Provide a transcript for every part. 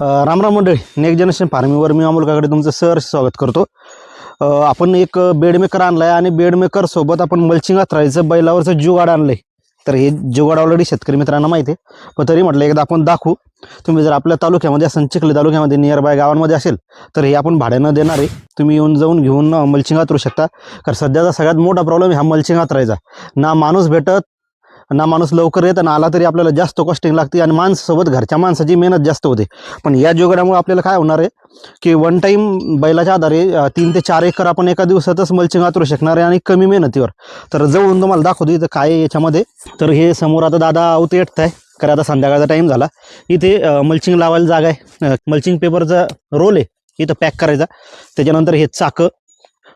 रामराम मंडळी, next generation फार्मिंगवर मी अमोल काकडे तुमचं सहर्ष स्वागत करतो. आपण एक बेडमेकर आणलाय आणि बेडमेकर सोबत आपण मल्चिंग राहायचं बैलावरचं जुगाड आणलंय. तर हे जुगाड ऑलरेडी शेतकरी मित्रांना माहिती आहे, पण तरी म्हटलं एकदा आपण दाखवू. तुम्ही जर आपल्या तालुक्यामध्ये असेल, चिखली तालुक्यामध्ये नियर बाय गावांमध्ये असेल तर हे आपण भाड्यानं देणार आहे. तुम्ही येऊन जाऊन घेऊन मल्चिंग हातरू शकता. कारण सध्याचा सगळ्यात मोठा प्रॉब्लेम हा मल्चिंग हातरायचा. ना माणूस भेटत, ना माणूस लवकर येत, आणि आला तरी आपल्याला जास्त कॉस्टिंग लागते आणि माणसासोबत घरच्या माणसाची मेहनत जास्त होते. पण या जुगाडामुळे आपल्याला काय होणार आहे की वन टाईम बैलाच्या आधारे 3 ते 4 एकर आपण एका दिवसातच मल्चिंग हातरू शकणार आहे आणि कमी मेहनतीवर. तर जवळून तुम्हाला दाखवतो इथं काय आहे याच्यामध्ये. तर हे समोर आता दादा आवते येत आहे, कारण आता संध्याकाळचा टाईम झाला. इथे मल्चिंग लावायला जागा आहे. मल्चिंग पेपरचा रोल आहे इथं पॅक करायचा. त्याच्यानंतर हे चाकं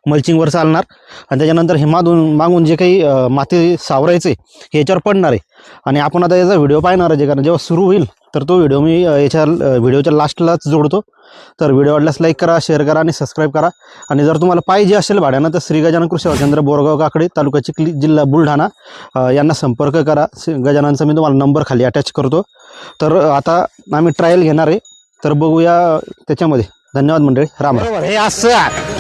मल्चिंगवर चालणार आणि त्याच्यानंतर हे मागून जे काही माती सावरायचे हे याच्यावर पडणार आहे. आणि आपण आता याचा व्हिडिओ पाहणार आहे, कारण जेव्हा सुरू होईल तर तो व्हिडिओ मी याच्या व्हिडिओच्या लास्टलाच जोडतो. तर व्हिडिओ वाटल्यास लाईक करा, शेअर करा आणि सबस्क्राईब करा. आणि जर तुम्हाला पाहिजे असेल भाड्यानं तर श्री गजानन कृषी सेवा केंद्र, बोरगाव काकडे, तालुका चिखली, जिल्हा बुलढाणा यांना संपर्क करा. गजाननचा मी तुम्हाला नंबर खाली अटॅच करतो. तर आता आम्ही ट्रायल घेणार आहे, तर बघूया त्याच्यामध्ये. धन्यवाद मंडळी. राम. हे असं